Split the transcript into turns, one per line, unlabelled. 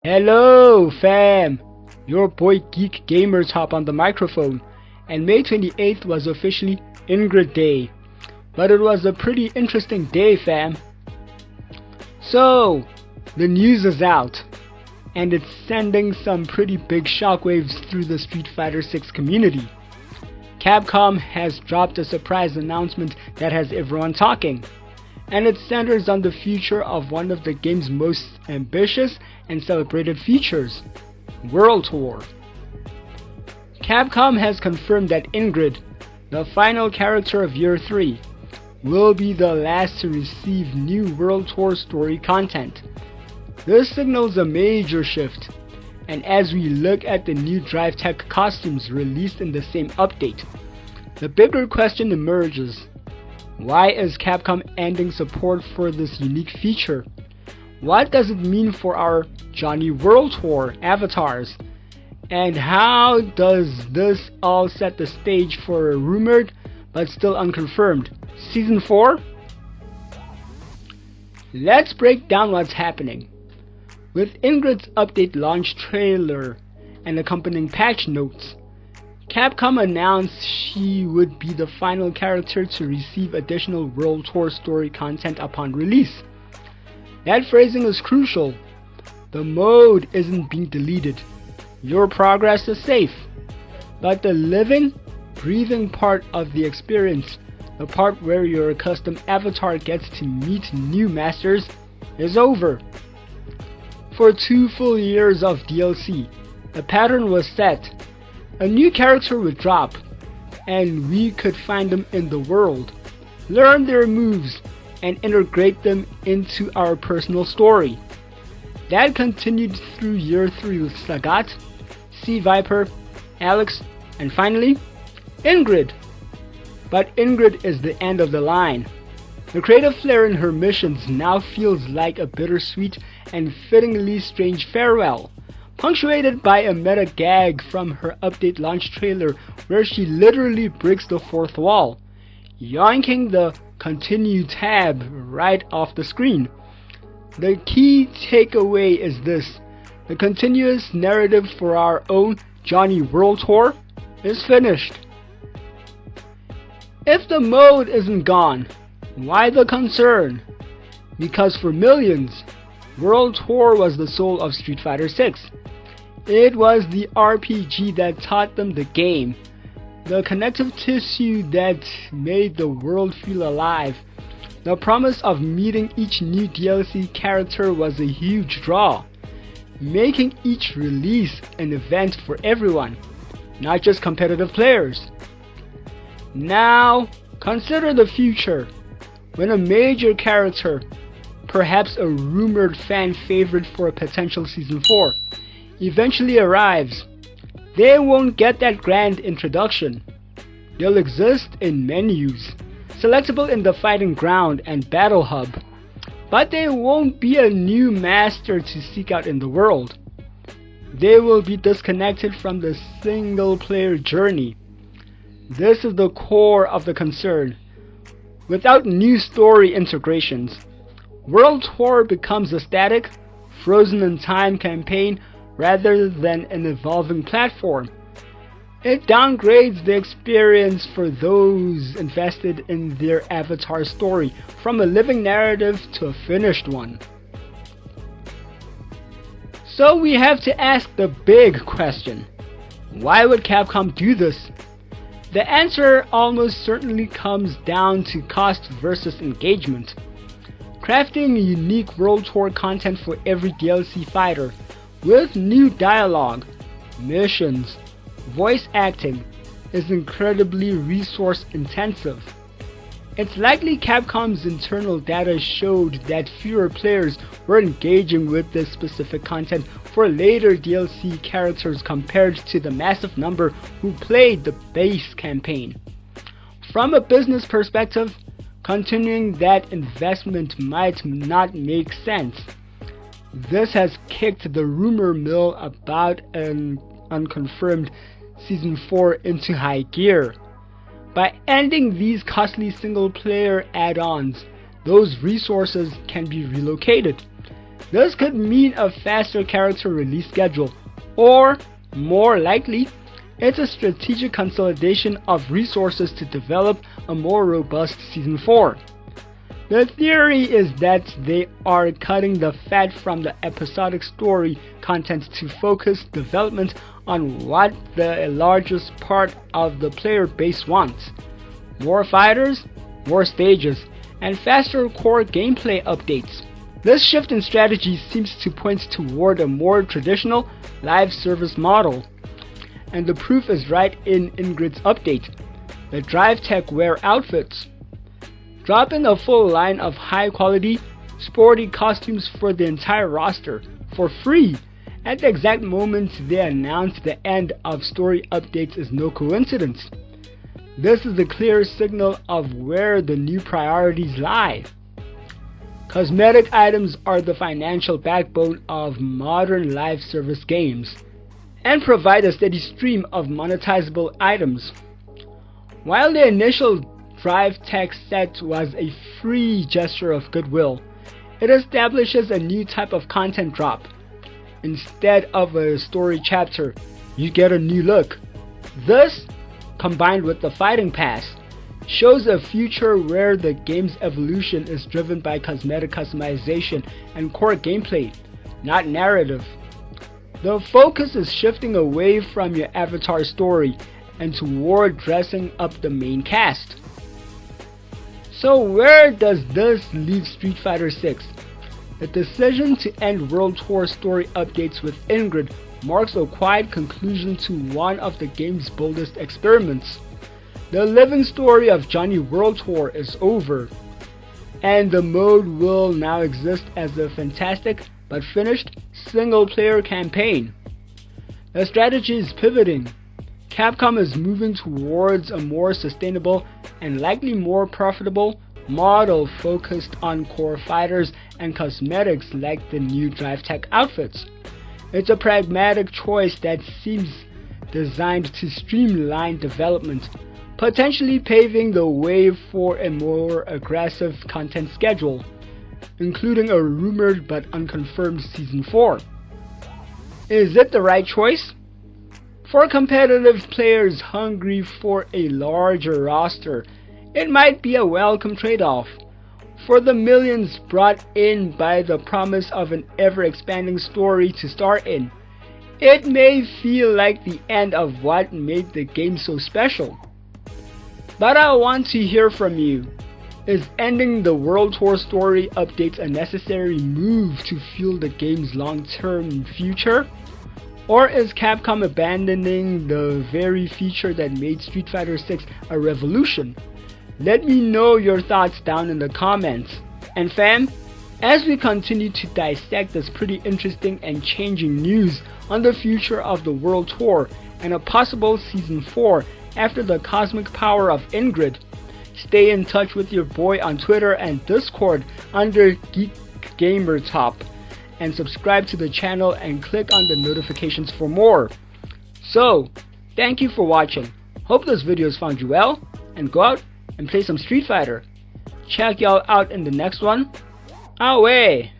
Hello fam! Your boy Geek Gamers hop on the microphone, and May 28th was officially Ingrid Day. But it was a pretty interesting day fam. So, the news is out, and it's sending some pretty big shockwaves through the Street Fighter 6 community. Capcom has dropped a surprise announcement that has everyone talking, and it centers on the future of one of the game's most ambitious and celebrated features, World Tour. Capcom has confirmed that Ingrid, the final character of Year 3, will be the last to receive new World Tour story content. This signals a major shift, and as we look at the new DriveTech costumes released in the same update, the bigger question emerges. Why is Capcom ending support for this unique feature? What does it mean for our Johnny World Tour avatars? And how does this all set the stage for a rumored but still unconfirmed Season 4? Let's break down what's happening. With Ingrid's update launch trailer and accompanying patch notes, Capcom announced she would be the final character to receive additional World Tour story content upon release. That phrasing is crucial. The mode isn't being deleted. Your progress is safe. But the living, breathing part of the experience, the part where your custom avatar gets to meet new masters, is over. For 2 full years of DLC, a pattern was set. A new character would drop, and we could find them in the world, learn their moves, and integrate them into our personal story. That continued through Year 3 with Sagat, Sea Viper, Alex, and finally, Ingrid. But Ingrid is the end of the line. The creative flair in her missions now feels like a bittersweet and fittingly strange farewell, punctuated by a meta gag from her update launch trailer where she literally breaks the fourth wall, yoinking the continue tab right off the screen. The key takeaway is this: the continuous narrative for our own Johnny World Tour is finished. If the mode isn't gone, why the concern? Because for millions, World Tour was the soul of Street Fighter 6. It was the RPG that taught them the game, the connective tissue that made the world feel alive. The promise of meeting each new DLC character was a huge draw, making each release an event for everyone, not just competitive players. Now, consider the future. When a major character, perhaps a rumored fan favorite for a potential Season 4, eventually arrives, they won't get that grand introduction. They'll exist in menus, selectable in the fighting ground and battle hub, but they won't be a new master to seek out in the world. They will be disconnected from the single player journey. This is the core of the concern. Without new story integrations, World Tour becomes a static, frozen in time campaign rather than an evolving platform. It downgrades the experience for those invested in their avatar story from a living narrative to a finished one. So we have to ask the big question: why would Capcom do this? The answer almost certainly comes down to cost versus engagement. Crafting unique World Tour content for every DLC fighter, with new dialogue, missions, voice acting, is incredibly resource intensive. It's likely Capcom's internal data showed that fewer players were engaging with this specific content for later DLC characters compared to the massive number who played the base campaign. From a business perspective, continuing that investment might not make sense. This has kicked the rumor mill about an unconfirmed Season 4 into high gear. By ending these costly single player add-ons, those resources can be relocated. This could mean a faster character release schedule, or, more likely, it's a strategic consolidation of resources to develop a more robust Season 4. The theory is that they are cutting the fat from the episodic story content to focus development on what the largest part of the player base wants: more fighters, more stages, and faster core gameplay updates. This shift in strategy seems to point toward a more traditional live service model, and the proof is right in Ingrid's update, the DriveTech Wear outfits. Dropping a full line of high quality, sporty costumes for the entire roster for free at the exact moment they announced the end of story updates is no coincidence. This is a clear signal of where the new priorities lie. Cosmetic items are the financial backbone of modern live service games, and provide a steady stream of monetizable items. While the initial DriveTech set was a free gesture of goodwill, it establishes a new type of content drop. Instead of a story chapter, you get a new look. This, combined with the Fighting Pass, shows a future where the game's evolution is driven by cosmetic customization and core gameplay, not narrative. The focus is shifting away from your avatar story and toward dressing up the main cast. So where does this leave Street Fighter 6? The decision to end World Tour story updates with Ingrid marks a quiet conclusion to one of the game's boldest experiments. The living story of Johnny World Tour is over, and the mode will now exist as a fantastic but finished single-player campaign. The strategy is pivoting. Capcom is moving towards a more sustainable and likely more profitable model focused on core fighters and cosmetics like the new DriveTech outfits. It's a pragmatic choice that seems designed to streamline development, potentially paving the way for a more aggressive content schedule, including a rumored but unconfirmed Season 4. Is it the right choice? For competitive players hungry for a larger roster, it might be a welcome trade-off. For the millions brought in by the promise of an ever-expanding story to star in, it may feel like the end of what made the game so special. But I want to hear from you. Is ending the World Tour story updates a necessary move to fuel the game's long-term future? Or is Capcom abandoning the very feature that made Street Fighter 6 a revolution? Let me know your thoughts down in the comments. And fam, as we continue to dissect this pretty interesting and changing news on the future of the World Tour and a possible Season 4 after the cosmic power of Ingrid, stay in touch with your boy on Twitter and Discord under Geek Gamer Top, and subscribe to the channel and click on the notifications for more. So, thank you for watching. Hope this video has found you well, and go out and play some Street Fighter. Check y'all out in the next one. Away!